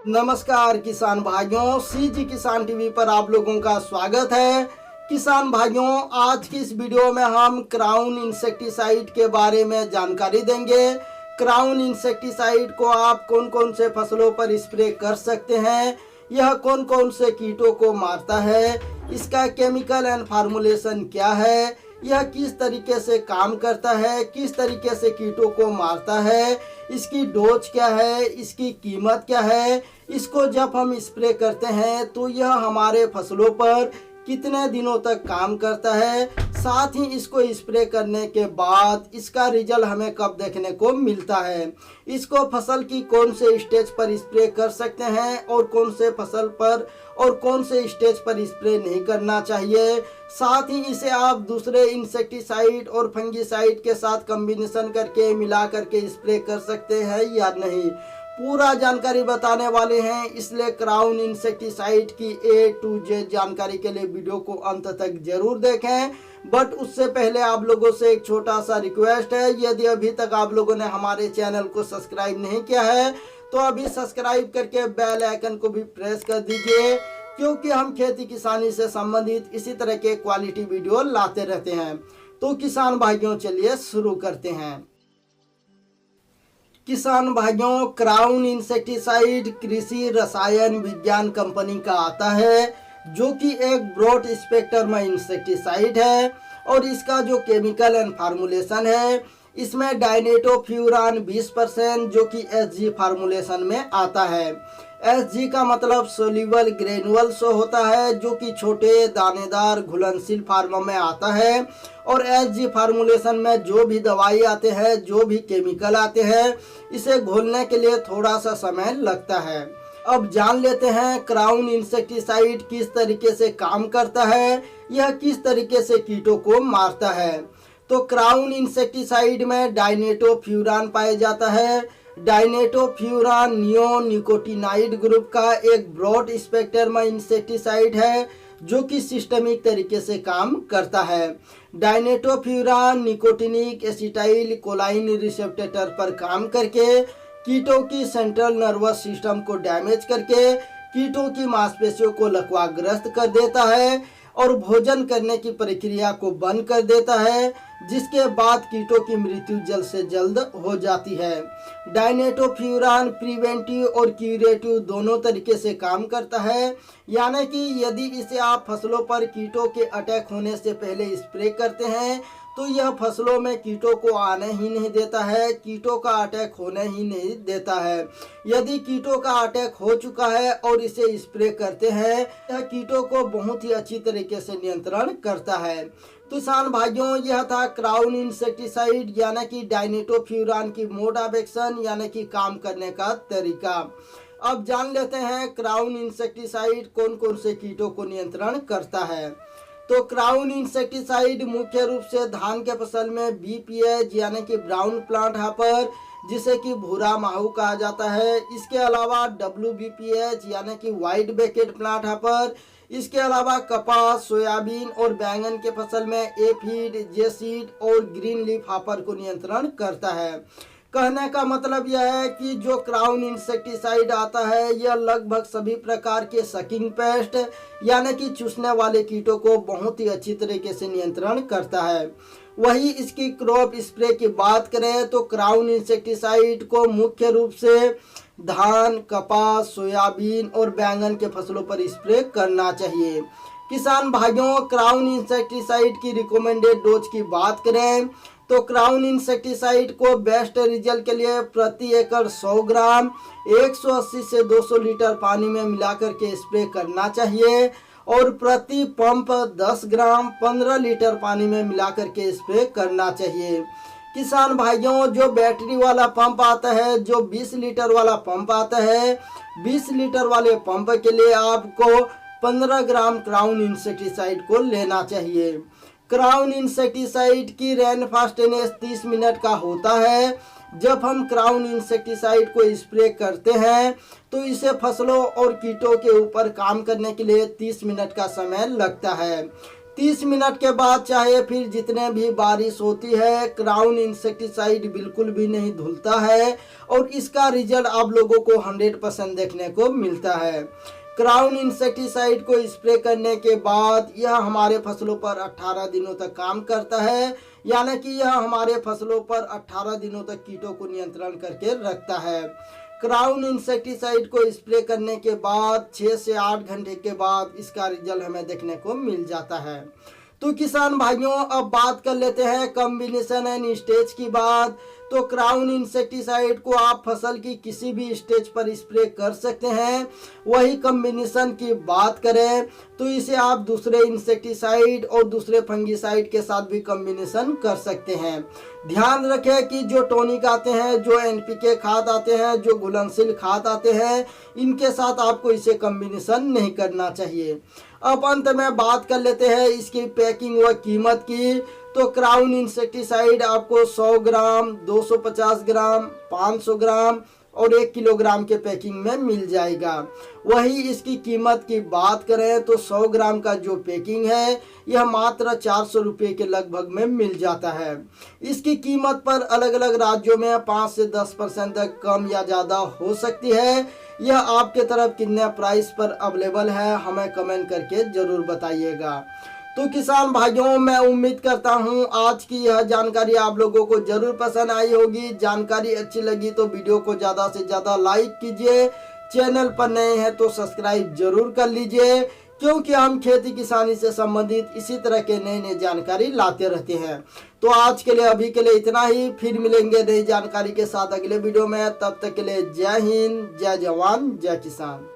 नमस्कार किसान भाइयों, सीजी किसान टीवी पर आप लोगों का स्वागत है। किसान भाइयों, आज की इस वीडियो में हम क्राउन इंसेक्टिसाइड के बारे में जानकारी देंगे। क्राउन इंसेक्टिसाइड को आप कौन कौन से फसलों पर स्प्रे कर सकते हैं, यह कौन कौन से कीटों को मारता है, इसका केमिकल एंड फार्मूलेशन क्या है, यह किस तरीके से काम करता है, किस तरीके से कीटों को मारता है, इसकी डोज क्या है, इसकी कीमत क्या है, इसको जब हम स्प्रे करते हैं तो यह हमारे फसलों पर कितने दिनों तक काम करता है, साथ ही इसको स्प्रे करने के बाद इसका रिजल्ट हमें कब देखने को मिलता है, इसको फसल की कौन से स्टेज पर स्प्रे कर सकते हैं और कौन से फसल पर और कौन से स्टेज पर स्प्रे नहीं करना चाहिए, साथ ही इसे आप दूसरे इंसेक्टिसाइड और फंगिसाइड के साथ कॉम्बिनेशन करके मिला करके स्प्रे कर सकते हैं या नहीं, पूरा जानकारी बताने वाले हैं। इसलिए क्राउन इंसेक्टिसाइड की A to Z जानकारी के लिए वीडियो को अंत तक जरूर देखें। बट उससे पहले आप लोगों से एक छोटा सा रिक्वेस्ट है, यदि अभी तक आप लोगों ने हमारे चैनल को सब्सक्राइब नहीं किया है तो अभी सब्सक्राइब करके बेल आइकन को भी प्रेस कर दीजिए, क्योंकि हम खेती किसानी से संबंधित इसी तरह के क्वालिटी वीडियो लाते रहते हैं। तो किसान भाइयों, चलिए शुरू करते हैं। किसान भाइयों, क्राउन इंसेक्टिसाइड कृषि रसायन विज्ञान कंपनी का आता है, जो कि एक ब्रॉड स्पेक्ट्रम इंसेक्टिसाइड है। और इसका जो केमिकल एंड फार्मूलेशन है, इसमें डायनेटोफ्यूरान 20% जो कि SG फार्मूलेशन में आता है। SG का मतलब सोल्यूबल ग्रेनुअल्स होता है, जो कि छोटे दानेदार घुलनशील फार्म में आता है। और SG फार्मूलेशन में जो भी दवाई आते हैं, जो भी केमिकल आते हैं, इसे घोलने के लिए थोड़ा सा समय लगता है। अब जान लेते हैं क्राउन इंसेक्टिसाइड किस तरीके से काम करता है, यह किस तरीके से कीटों को मारता है। तो क्राउन इंसेक्टिसाइड में डायनेटोफ्यूरान पाया जाता है। डायनेटोफ्यूरान नियोनिकोटिनाइड ग्रुप का एक ब्रॉड स्पेक्ट्रम इंसेक्टिसाइड है, जो कि सिस्टमिक तरीके से काम करता है। डायनेटोफ्यूरान निकोटिनिक एसिटाइल कोलाइन रिसेप्टर पर काम करके कीटों की सेंट्रल नर्वस सिस्टम को डैमेज करके कीटों की मांसपेशियों को लकवाग्रस्त कर देता है और भोजन करने की प्रक्रिया को बंद कर देता है, जिसके बाद कीटों की मृत्यु जल्द से जल्द हो जाती है। डायनेटोफ्यूरान प्रिवेंटिव और क्यूरेटिव दोनों तरीके से काम करता है, यानी कि यदि इसे आप फसलों पर कीटों के अटैक होने से पहले स्प्रे करते हैं तो यह फसलों में कीटों को आने ही नहीं देता है, कीटों का अटैक होने ही नहीं देता है। यदि कीटों का अटैक हो चुका है और इसे स्प्रे करते हैं, यह कीटों को बहुत ही अच्छी तरीके से नियंत्रण करता है। किसान भाइयों, यह था क्राउन इंसेक्टिसाइड यानी कि डायनेटोफ्यूरान की मोड ऑफ एक्शन यानी कि काम करने का तरीका। अब जान लेते हैं क्राउन इंसेक्टिसाइड कौन कौन से कीटों को नियंत्रण करता है। तो क्राउन इंसेक्टिसाइड मुख्य रूप से धान के फसल में BPH यानी कि ब्राउन प्लांट हॉपर, जिसे कि भूरा माहू कहा जाता है। इसके अलावा WBPH यानी कि व्हाइट बैकेट प्लांट हॉपर, इसके अलावा कपास, सोयाबीन और बैंगन के फसल में एफिड, जेसीड और ग्रीन लीफ हॉपर को नियंत्रण करता है। कहने का मतलब यह है कि जो क्राउन इंसेक्टिसाइड आता है, यह लगभग सभी प्रकार के सकिंग पेस्ट यानी कि चूसने वाले कीटों को बहुत ही अच्छी तरीके से नियंत्रण करता है। वही इसकी क्रॉप स्प्रे की बात करें तो क्राउन इंसेक्टिसाइड को मुख्य रूप से धान, कपास, सोयाबीन और बैंगन के फसलों पर स्प्रे करना चाहिए। किसान भाइयों, क्राउन इंसेक्टिसाइड की रिकमेंडेड डोज की बात करें तो क्राउन इंसेक्टिसाइड को बेस्ट रिजल्ट के लिए प्रति एकड़ 100 ग्राम 180 से 200 लीटर पानी में मिलाकर के स्प्रे करना चाहिए और प्रति पंप 10 ग्राम 15 लीटर पानी में मिलाकर के स्प्रे करना चाहिए। किसान भाइयों, जो बैटरी वाला पंप आता है, जो 20 लीटर वाला पंप आता है, 20 लीटर वाले पंप के लिए आपको 15 ग्राम क्राउन इंसेक्टिसाइड को लेना चाहिए। क्राउन इंसेक्टिसाइड की रेन फास्टेनेस 30 मिनट का होता है। जब हम क्राउन इंसेक्टिसाइड को स्प्रे करते हैं तो इसे फसलों और कीटों के ऊपर काम करने के लिए 30 मिनट का समय लगता है। 30 मिनट के बाद चाहे फिर जितने भी बारिश होती है, क्राउन इंसेक्टिसाइड बिल्कुल भी नहीं धुलता है और इसका रिजल्ट आप लोगों को 100% देखने को मिलता है। क्राउन इंसेक्टिसाइड को स्प्रे करने के बाद यह हमारे फसलों पर 18 दिनों तक काम करता है, यानी कि यह हमारे फसलों पर 18 दिनों तक कीटों को नियंत्रण करके रखता है। क्राउन इंसेक्टिसाइड को स्प्रे करने के बाद 6 से 8 घंटे के बाद इसका रिजल्ट हमें देखने को मिल जाता है। तो किसान भाइयों, अब बात कर लेते हैं कॉम्बिनेशन एंड स्टेज की बात। तो क्राउन इंसेक्टिसाइड को आप फसल की किसी भी स्टेज पर स्प्रे कर सकते हैं। वही कॉम्बिनेशन की बात करें तो इसे आप दूसरे इंसेक्टिसाइड और दूसरे फंगिसाइड के साथ भी कॉम्बिनेशन कर सकते हैं। ध्यान रखें कि जो टॉनिक आते हैं, जो एनपीके खाद आते हैं, जो घुलनशील खाद आते हैं, इनके साथ आपको इसे कॉम्बिनेशन नहीं करना चाहिए। अब अंत में बात कर लेते हैं इसकी पैकिंग व कीमत की। तो क्राउन इंसेक्टिसाइड आपको 100 ग्राम, 250 ग्राम, 500 ग्राम और 1 किलोग्राम के पैकिंग में मिल जाएगा। वही इसकी कीमत की बात करें तो 100 ग्राम का जो पैकिंग है यह मात्र 400 रुपये के लगभग में मिल जाता है। इसकी कीमत पर अलग अलग राज्यों में 5 से 10% तक कम या ज़्यादा हो सकती है। यह आपके तरफ कितने प्राइस पर अवेलेबल है हमें कमेंट करके ज़रूर बताइएगा। तो किसान भाइयों, मैं उम्मीद करता हूं आज की यह जानकारी आप लोगों को जरूर पसंद आई होगी। जानकारी अच्छी लगी तो वीडियो को ज़्यादा से ज़्यादा लाइक कीजिए। चैनल पर नए हैं तो सब्सक्राइब जरूर कर लीजिए, क्योंकि हम खेती किसानी से संबंधित इसी तरह के नई नई जानकारी लाते रहते हैं। तो आज के लिए अभी के लिए इतना ही, फिर मिलेंगे नई जानकारी के साथ अगले वीडियो में। तब तक के लिए जय हिंद, जय जवान, जय किसान।